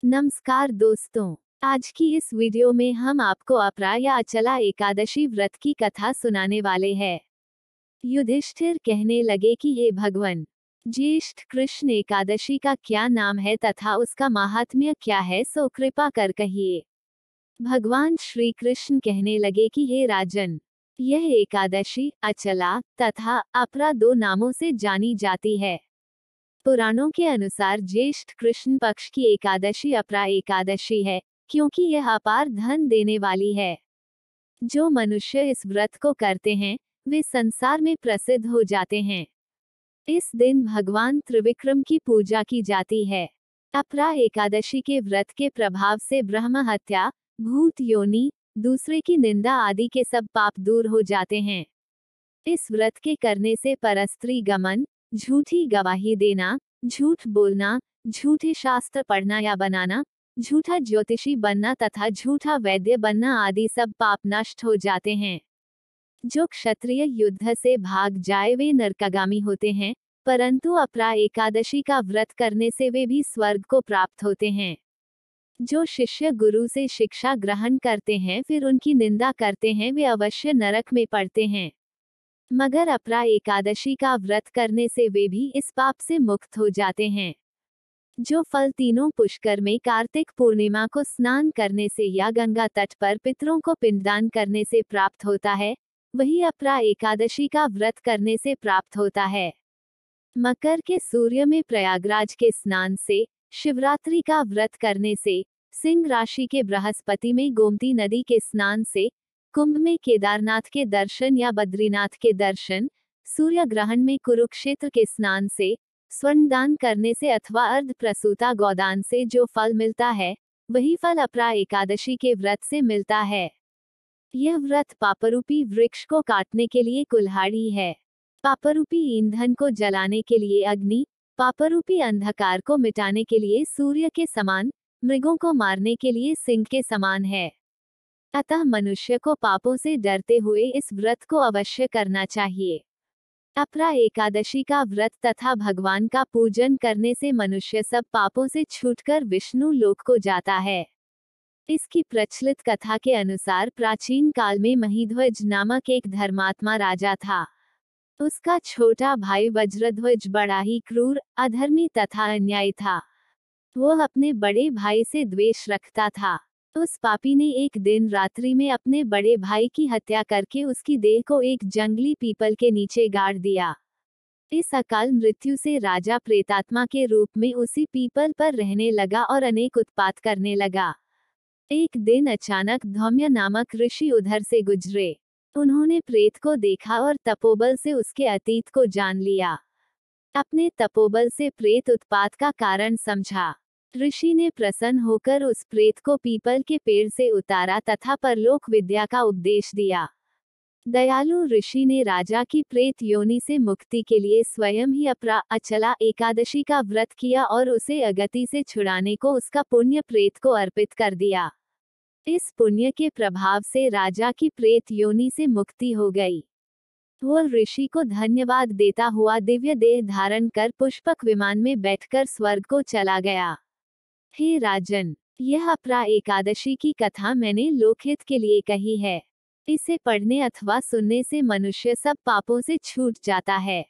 नमस्कार दोस्तों, आज की इस वीडियो में हम आपको अपरा या अचला एकादशी व्रत की कथा सुनाने वाले हैं। युधिष्ठिर कहने लगे कि हे भगवान, ज्येष्ठ कृष्ण एकादशी का क्या नाम है तथा उसका महात्म्य क्या है, सो कृपा कर कहिए। भगवान श्री कृष्ण कहने लगे कि हे राजन, यह एकादशी अचला तथा अपरा दो नामों से जानी जाती है। पुराणों के अनुसार ज्येष्ठ कृष्ण पक्ष की एकादशी अपरा एकादशी है, क्योंकि यह अपार धन देने वाली है। जो मनुष्य इस व्रत को करते हैं वे संसार में प्रसिद्ध हो जाते हैं। इस दिन भगवान त्रिविक्रम की पूजा की जाती है। अपरा एकादशी के व्रत के प्रभाव से ब्रह्म हत्या, भूत योनि, दूसरे की निंदा आदि के सब पाप दूर हो जाते हैं। इस व्रत के करने से परस्त्री गमन, झूठी गवाही देना, झूठ बोलना, झूठे शास्त्र पढ़ना या बनाना, झूठा ज्योतिषी बनना तथा झूठा वैद्य बनना आदि सब पाप नष्ट हो जाते हैं। जो क्षत्रिय युद्ध से भाग जाए वे नरकागामी होते हैं, परंतु अपरा एकादशी का व्रत करने से वे भी स्वर्ग को प्राप्त होते हैं। जो शिष्य गुरु से शिक्षा ग्रहण करते हैं फिर उनकी निंदा करते हैं वे अवश्य नरक में पड़ते हैं। मगर अपरा एकादशी का व्रत करने से वे भी इस पाप से मुक्त हो जाते हैं। जो फल तीनों पुष्कर में कार्तिक पूर्णिमा को स्नान करने से या गंगा तट पर पितरों को पिंडदान करने से प्राप्त होता है, वही अपरा एकादशी का व्रत करने से प्राप्त होता है। मकर के सूर्य में प्रयागराज के स्नान से, शिवरात्रि का व्रत करने से, सिंह राशि के बृहस्पति में गोमती नदी के स्नान से, कुंभ में केदारनाथ के दर्शन या बद्रीनाथ के दर्शन, सूर्य ग्रहण में कुरुक्षेत्र के स्नान से, स्वर्णदान करने से अथवा अर्ध प्रसूता गौदान से जो फल मिलता है, वही फल अपरा एकादशी के व्रत से मिलता है। यह व्रत पापरूपी वृक्ष को काटने के लिए कुल्हाड़ी है, पापरूपी ईंधन को जलाने के लिए अग्नि, पापरूपी अंधकार को मिटाने के लिए सूर्य के समान, मृगों को मारने के लिए सिंह के समान है। अतः मनुष्य को पापों से डरते हुए इस व्रत को अवश्य करना चाहिए। अपरा एकादशी का व्रत तथा भगवान का पूजन करने से मनुष्य सब पापों से छूटकर विष्णु लोक को जाता है। इसकी प्रचलित कथा के अनुसार प्राचीन काल में महीध्वज नामक एक धर्मात्मा राजा था। उसका छोटा भाई वज्रध्वज बड़ा ही क्रूर, अधर्मी तथा अन्यायी था। वह अपने बड़े भाई से द्वेष रखता था। उस पापी ने एक दिन रात्रि में अपने बड़े भाई की हत्या करके उसकी देह को एक जंगली पीपल के नीचे गाड़ दिया। इस अकाल मृत्यु से राजा प्रेतात्मा के रूप में उसी पीपल पर रहने लगा और अनेक उत्पात करने लगा। एक दिन अचानक धौम्य नामक ऋषि उधर से गुजरे। उन्होंने प्रेत को देखा और तपोबल से उसके अतीत को जान लिया। अपने तपोबल से प्रेत उत्पात का कारण समझा। ऋषि ने प्रसन्न होकर उस प्रेत को पीपल के पेड़ से उतारा तथा परलोक विद्या का उपदेश दिया। दयालु ऋषि ने राजा की प्रेत योनि से मुक्ति के लिए स्वयं ही अपरा अचला एकादशी का व्रत किया और उसे अगति से छुड़ाने को उसका पुण्य प्रेत को अर्पित कर दिया। इस पुण्य के प्रभाव से राजा की प्रेत योनि से मुक्ति हो गई। वह ऋषि को धन्यवाद देता हुआ दिव्य देह धारण कर पुष्पक विमान में बैठकर स्वर्ग को चला गया। हे राजन, यह अपरा एकादशी की कथा मैंने लोकहित के लिए कही है। इसे पढ़ने अथवा सुनने से मनुष्य सब पापों से छूट जाता है।